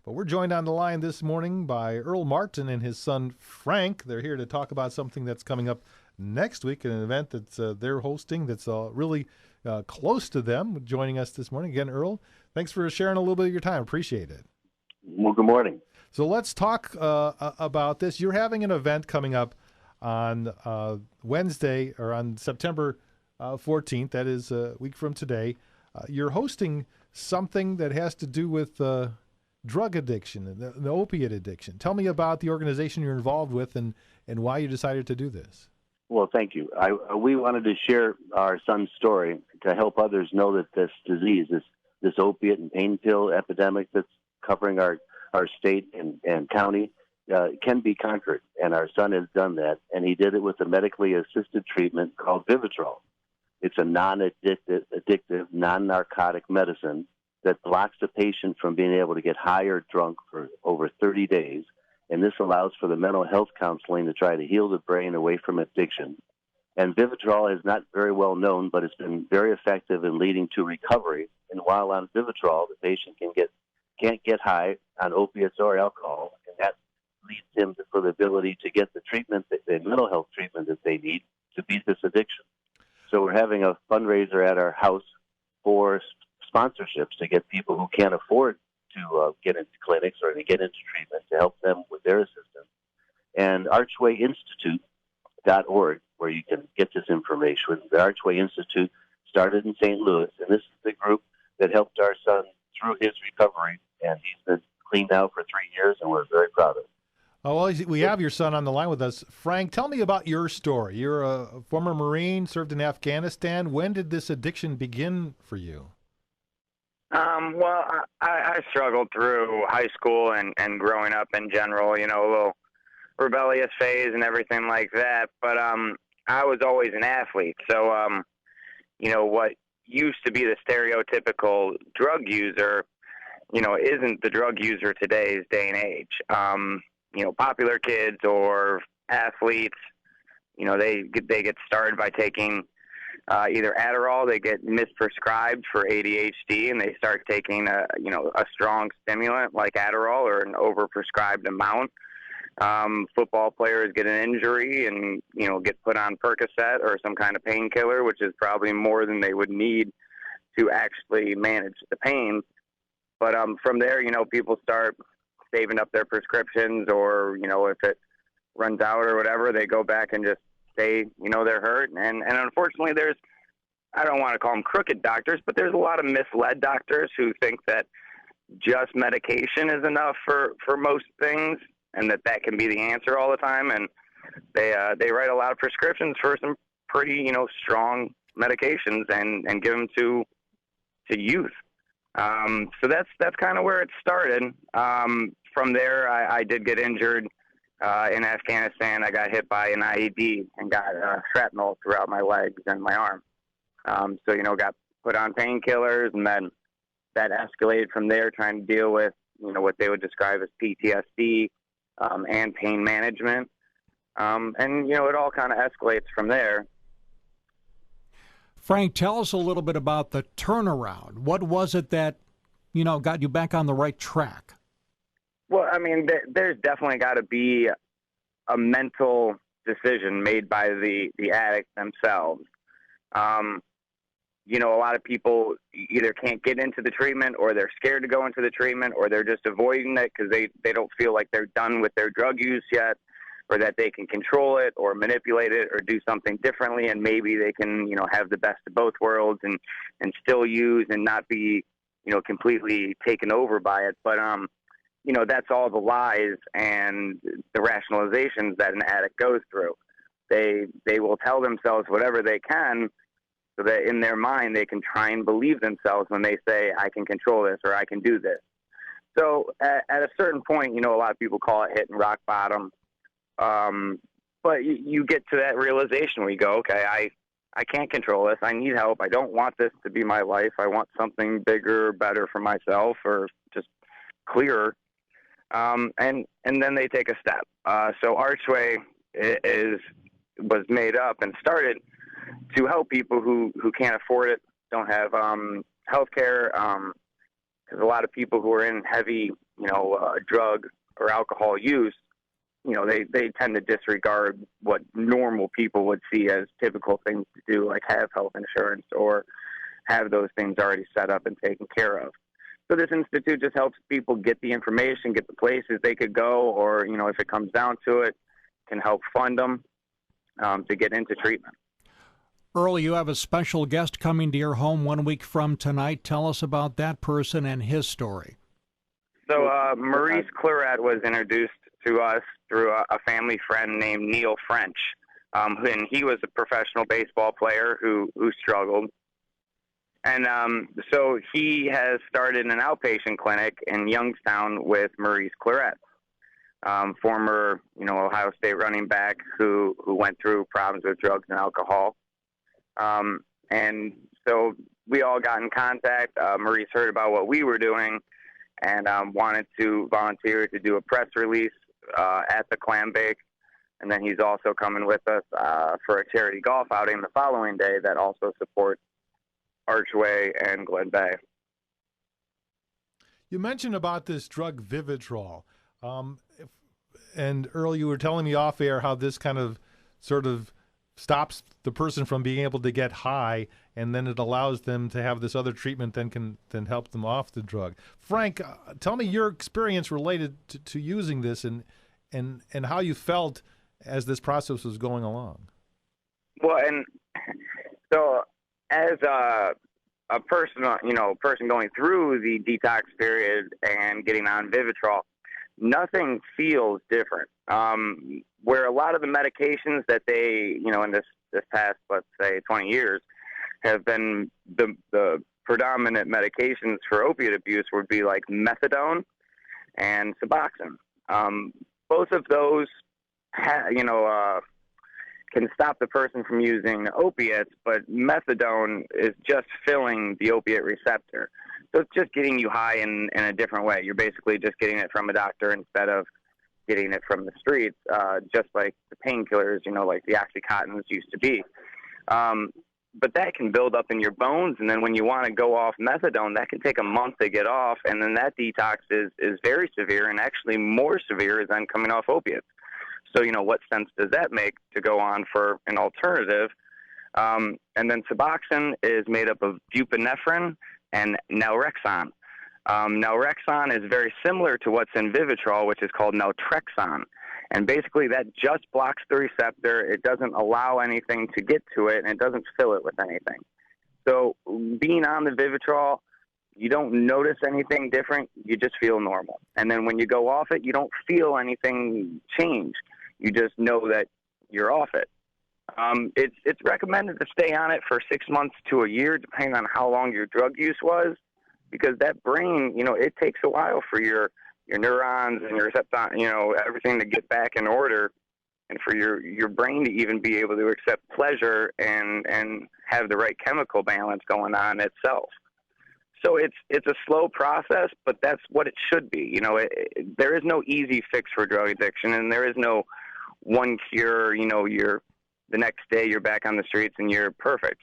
But we're joined on the line this morning by Earl Martin and his son Frank. They're here to talk about something that's coming up next week, an event that they're hosting that's really close to them. Joining us this morning again, Earl. Thanks for sharing a little bit of your time. Appreciate it. Well, good morning. So let's talk about this. You're having an event coming up on Wednesday, or on September 14th. That is a week from today. You're hosting something that has to do with drug addiction and the opiate addiction. Tell me about the organization you're involved with and why you decided to do this. Well, thank you. We wanted to share our son's story to help others know that this disease, this opiate and pain pill epidemic that's covering our state and county, can be conquered. And our son has done that, and he did it with a medically assisted treatment called Vivitrol. It's a non-addictive, non-narcotic medicine that blocks the patient from being able to get high or drunk for over 30 days. And this allows for the mental health counseling to try to heal the brain away from addiction. And Vivitrol is not very well known, but it's been very effective in leading to recovery. And while on Vivitrol, the patient can't get high on opiates or alcohol, and that leads him for the ability to get the treatment, the mental health treatment that they need to beat this addiction. So we're having a fundraiser at our house for sponsorships to get people who can't afford to get into clinics or to get into treatment to help them with their assistance. And ARCHwayInstitute.org, where you can get this information. The ARCHway Institute started in St. Louis, and this is the group that helped our son through his recovery, and he's been clean now for 3 years, and we're very proud of it. Oh, well, we have your son on the line with us. Frank, tell me about your story. You're a former Marine, served in Afghanistan. When did this addiction begin for you? Well, I struggled through high school and growing up in general, a little rebellious phase and everything like that. But I was always an athlete. So, what used to be the stereotypical drug user, isn't the drug user today's day and age. Popular kids or athletes, they get started by taking either Adderall. They get misprescribed for ADHD, and they start taking a strong stimulant like Adderall or an overprescribed amount. Football players get an injury and get put on Percocet or some kind of painkiller, which is probably more than they would need to actually manage the pain. But from there, people start saving up their prescriptions, or if it runs out or whatever, they go back and just say, they're hurt. And unfortunately, I don't want to call them crooked doctors, but there's a lot of misled doctors who think that just medication is enough for most things, and that can be the answer all the time. And they write a lot of prescriptions for some pretty, strong medications and give them to youth. So that's kind of where it started. From there, I did get injured in Afghanistan. I got hit by an IED and got shrapnel throughout my legs and my arm. So, got put on painkillers, and then that escalated from there, trying to deal with, what they would describe as PTSD and pain management. And, it all kind of escalates from there. Frank, tell us a little bit about the turnaround. What was it that, got you back on the right track? Well, I mean, there's definitely got to be a mental decision made by the addict themselves. A lot of people either can't get into the treatment, or they're scared to go into the treatment, or they're just avoiding it because they don't feel like they're done with their drug use yet, or that they can control it or manipulate it or do something differently, and maybe they can, have the best of both worlds and still use and not be, completely taken over by it. But, that's all the lies and the rationalizations that an addict goes through. They will tell themselves whatever they can so that in their mind they can try and believe themselves when they say, I can control this or I can do this. So at a certain point, a lot of people call it hitting rock bottom. But you get to that realization where you go, okay, I can't control this. I need help. I don't want this to be my life. I want something bigger, better for myself, or just clearer. And then they take a step. So ARCHway was made up and started to help people who can't afford it, don't have health care, because a lot of people who are in heavy drug or alcohol use, they tend to disregard what normal people would see as typical things to do, like have health insurance or have those things already set up and taken care of. So this institute just helps people get the information, get the places they could go, or, if it comes down to it, can help fund them to get into treatment. Earl, you have a special guest coming to your home 1 week from tonight. Tell us about that person and his story. So Maurice Claret was introduced to us through a family friend named Neil French, and he was a professional baseball player who struggled. And so he has started an outpatient clinic in Youngstown with Maurice Claret, former, Ohio State running back who went through problems with drugs and alcohol. And so we all got in contact. Maurice heard about what we were doing and wanted to volunteer to do a press release at the clambake. And then he's also coming with us for a charity golf outing the following day that also supports ARCHway and Glen Bay. You mentioned about this drug Vivitrol. And Earl, you were telling me off air how this kind of sort of stops the person from being able to get high, and then it allows them to have this other treatment that can then help them off the drug. Frank, tell me your experience related to using this and how you felt as this process was going along. Well, and so as a person, person going through the detox period and getting on Vivitrol, nothing feels different. Where a lot of the medications that they, in this past, let's say, 20 years, have been the predominant medications for opiate abuse would be like methadone and Suboxone. Both of those, can stop the person from using opiates, but methadone is just filling the opiate receptor. So it's just getting you high in a different way. You're basically just getting it from a doctor instead of getting it from the streets, just like the painkillers, like the Oxycontins used to be. But that can build up in your bones, and then when you want to go off methadone, that can take a month to get off, and then that detox is very severe, and actually more severe than coming off opiates. So, what sense does that make to go on for an alternative? And then Suboxone is made up of buprenorphine and naltrexone. Naltrexone is very similar to what's in Vivitrol, which is called naltrexone. And basically that just blocks the receptor. It doesn't allow anything to get to it, and it doesn't fill it with anything. So being on the Vivitrol, you don't notice anything different. You just feel normal. And then when you go off it, you don't feel anything change. You just know that you're off it. It's recommended to stay on it for 6 months to a year, depending on how long your drug use was, because that brain, it takes a while for your neurons and your receptors, everything to get back in order, and for your brain to even be able to accept pleasure and have the right chemical balance going on itself. So it's a slow process, but that's what it should be. There is no easy fix for drug addiction, and there is no one cure. The next day you're back on the streets and you're perfect.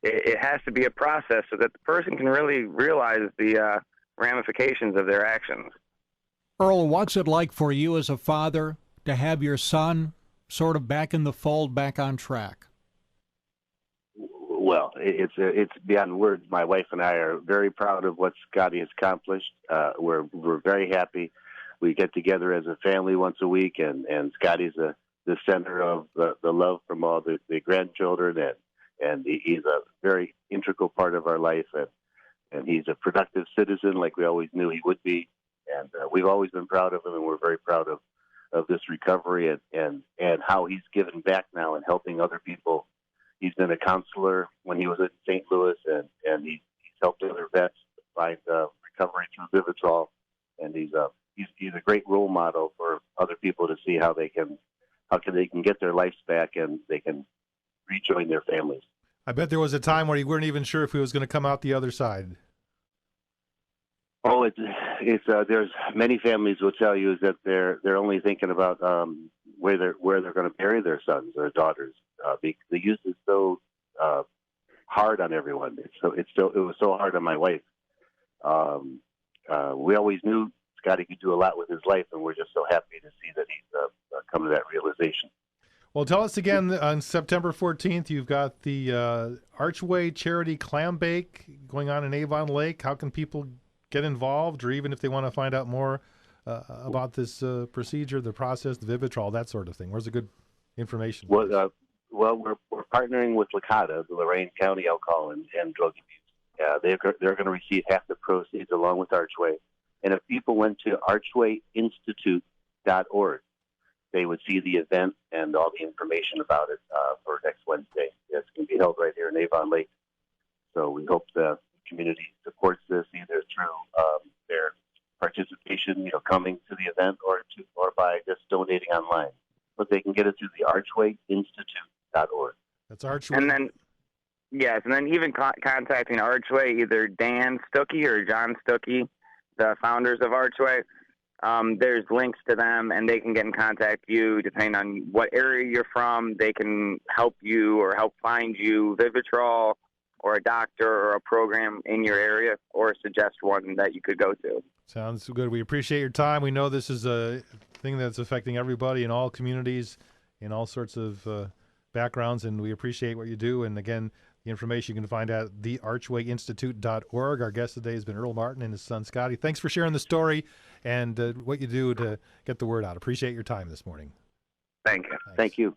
It has to be a process so that the person can really realize the ramifications of their actions. Earl, what's it like for you as a father to have your son sort of back in the fold, back on track? Well, it's beyond words. My wife and I are very proud of what Scotty has accomplished. We're very happy. We get together as a family once a week, and Scotty's the center of the love from all the grandchildren, and he's a very integral part of our life, and he's a productive citizen like we always knew he would be, and we've always been proud of him, and we're very proud of this recovery and how he's given back now and helping other people. He's been a counselor when he was in St. Louis, and he's helped other vets find recovery through Vivitrol, and he's a great role model for other people to see how they can get their lives back and they can rejoin their families. I bet there was a time where you weren't even sure if he was going to come out the other side. Oh, it's there's many families will tell you is that they're only thinking about where they're going to bury their sons or daughters. The use is so hard on everyone. It was so hard on my wife. We always knew Scotty could do a lot with his life, and we're just so happy to see that he's come to that realization. Well, tell us again, on September 14th, you've got the ARCHway Charity Clambake going on in Avon Lake. How can people get involved, or even if they want to find out more about this procedure, the process, the Vivitrol, that sort of thing? Where's the good information? Well, we're partnering with LACADA, the Lorain County Alcohol and Drug Abuse. They're going to receive half the proceeds along with ARCHway. And if people went to ARCHwayinstitute.org, they would see the event and all the information about it for next Wednesday. It's going to be held right here in Avon Lake. So we hope the community supports this either through their participation, coming to the event, or by just donating online. But they can get it through the ARCHwayinstitute.org. That's ARCHway. And then, yes, and then even contacting ARCHway, either Dan Stuckey or John Stuckey, the founders of ARCHway. There's links to them, and they can get in contact with you depending on what area you're from. They can help you or help find you Vivitrol or a doctor or a program in your area, or suggest one that you could go to. Sounds good. We appreciate your time. We know this is a thing that's affecting everybody in all communities, in all sorts of backgrounds, and we appreciate what you do. And again, the information you can find at thearchwayinstitute.org. Our guest today has been Earl Martin and his son Scotty. Thanks for sharing the story and what you do to get the word out. Appreciate your time this morning. Thank you. Thanks. Thank you.